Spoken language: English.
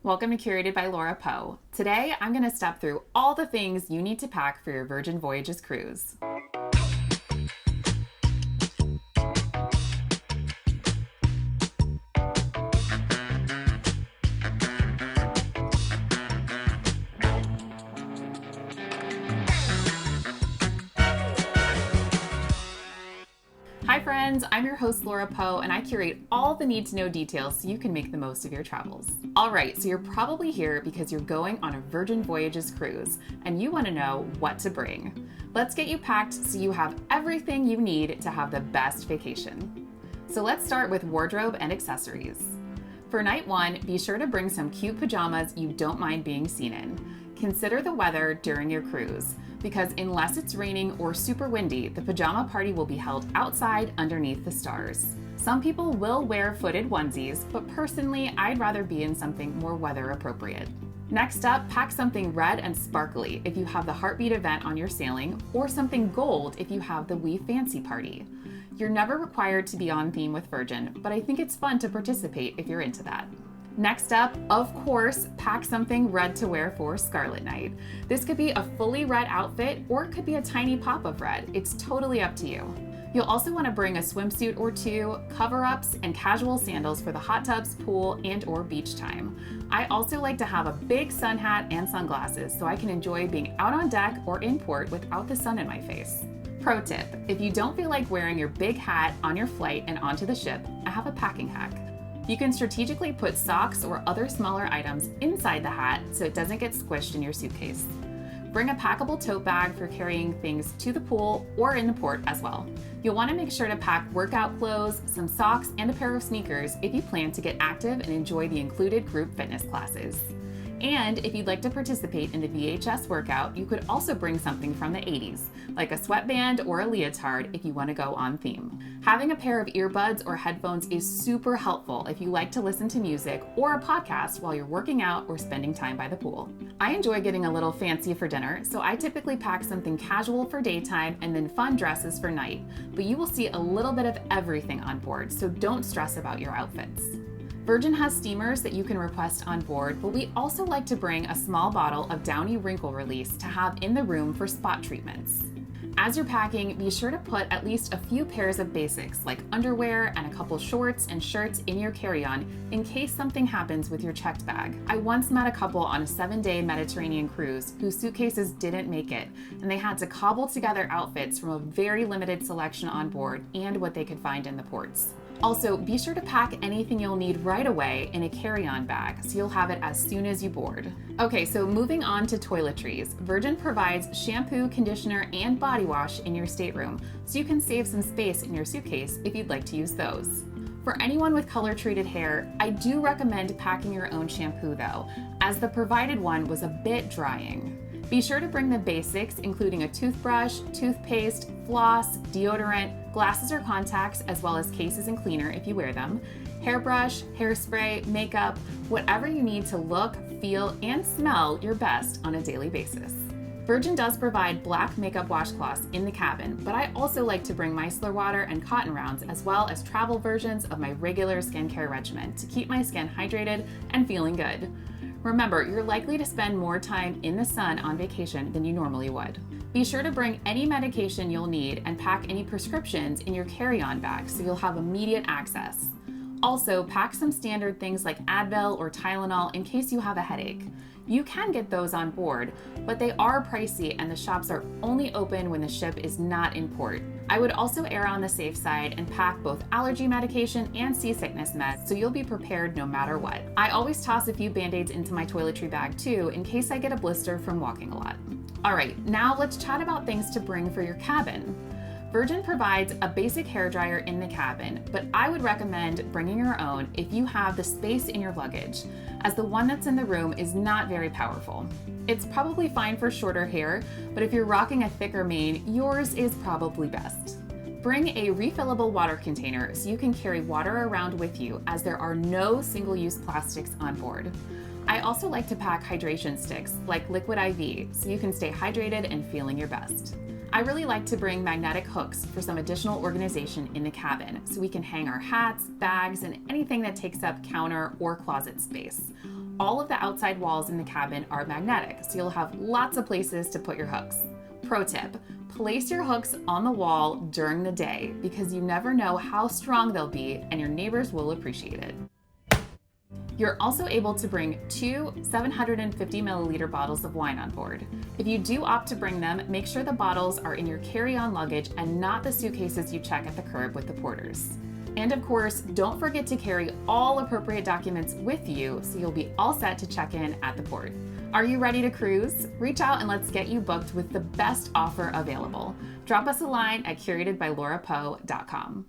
Welcome to Curated by Laura Poe. Today, I'm going to step through all the things you need to pack for your Virgin Voyages cruise. Hi friends, I'm your host Laura Poe, and I curate all the need-to-know details so you can make the most of your travels. Alright, so you're probably here because you're going on a Virgin Voyages cruise, and you want to know what to bring. Let's get you packed so you have everything you need to have the best vacation. So let's start with wardrobe and accessories. For night one, be sure to bring some cute pajamas you don't mind being seen in. Consider the weather during your cruise, because unless it's raining or super windy, the pajama party will be held outside underneath the stars. Some people will wear footed onesies, but personally, I'd rather be in something more weather appropriate. Next up, pack something red and sparkly if you have the Heartbeat event on your sailing, or something gold if you have the We Fancy party. You're never required to be on theme with Virgin, but I think it's fun to participate if you're into that. Next up, of course, pack something red to wear for Scarlet Night. This could be a fully red outfit, or it could be a tiny pop of red. It's totally up to you. You'll also want to bring a swimsuit or two, cover-ups, and casual sandals for the hot tubs, pool, and or beach time. I also like to have a big sun hat and sunglasses so I can enjoy being out on deck or in port without the sun in my face. Pro tip, if you don't feel like wearing your big hat on your flight and onto the ship, I have a packing hack. You can strategically put socks or other smaller items inside the hat so it doesn't get squished in your suitcase. Bring a packable tote bag for carrying things to the pool or in the port as well. You'll want to make sure to pack workout clothes, some socks, and a pair of sneakers if you plan to get active and enjoy the included group fitness classes. And if you'd like to participate in the VHS Workout, you could also bring something from the 80s, like a sweatband or a leotard if you want to go on theme. Having a pair of earbuds or headphones is super helpful if you like to listen to music or a podcast while you're working out or spending time by the pool. I enjoy getting a little fancy for dinner, so I typically pack something casual for daytime and then fun dresses for night, but you will see a little bit of everything on board, so don't stress about your outfits. Virgin has steamers that you can request on board, but we also like to bring a small bottle of Downy Wrinkle Release to have in the room for spot treatments. As you're packing, be sure to put at least a few pairs of basics like underwear and a couple shorts and shirts in your carry-on in case something happens with your checked bag. I once met a couple on a 7-day Mediterranean cruise whose suitcases didn't make it, and they had to cobble together outfits from a very limited selection on board and what they could find in the ports. Also, be sure to pack anything you'll need right away in a carry-on bag so you'll have it as soon as you board. Okay, so moving on to toiletries. Virgin provides shampoo, conditioner, and body wash in your stateroom, so you can save some space in your suitcase if you'd like to use those. For anyone with color-treated hair, I do recommend packing your own shampoo though, as the provided one was a bit drying. Be sure to bring the basics, including a toothbrush, toothpaste, floss, deodorant, glasses or contacts, as well as cases and cleaner if you wear them, hairbrush, hairspray, makeup, whatever you need to look, feel, and smell your best on a daily basis. Virgin does provide black makeup washcloths in the cabin, but I also like to bring micellar water and cotton rounds, as well as travel versions of my regular skincare regimen to keep my skin hydrated and feeling good. Remember, you're likely to spend more time in the sun on vacation than you normally would. Be sure to bring any medication you'll need and pack any prescriptions in your carry-on bag so you'll have immediate access. Also, pack some standard things like Advil or Tylenol in case you have a headache. You can get those on board, but they are pricey and the shops are only open when the ship is not in port. I would also err on the safe side and pack both allergy medication and seasickness meds so you'll be prepared no matter what. I always toss a few band-aids into my toiletry bag too in case I get a blister from walking a lot. Alright, now let's chat about things to bring for your cabin. Virgin provides a basic hairdryer in the cabin, but I would recommend bringing your own if you have the space in your luggage, as the one that's in the room is not very powerful. It's probably fine for shorter hair, but if you're rocking a thicker mane, yours is probably best. Bring a refillable water container so you can carry water around with you, as there are no single-use plastics on board. I also like to pack hydration sticks like Liquid IV so you can stay hydrated and feeling your best. I really like to bring magnetic hooks for some additional organization in the cabin so we can hang our hats, bags, and anything that takes up counter or closet space. all of the outside walls in the cabin are magnetic, so you'll have lots of places to put your hooks. Pro tip, place your hooks on the wall during the day because you never know how strong they'll be and your neighbors will appreciate it. You're also able to bring 2 750 milliliter bottles of wine on board. If you do opt to bring them, make sure the bottles are in your carry-on luggage and not the suitcases you check at the curb with the porters. And of course, don't forget to carry all appropriate documents with you so you'll be all set to check in at the port. Are you ready to cruise? Reach out and let's get you booked with the best offer available. Drop us a line at curatedbylaurapoe.com.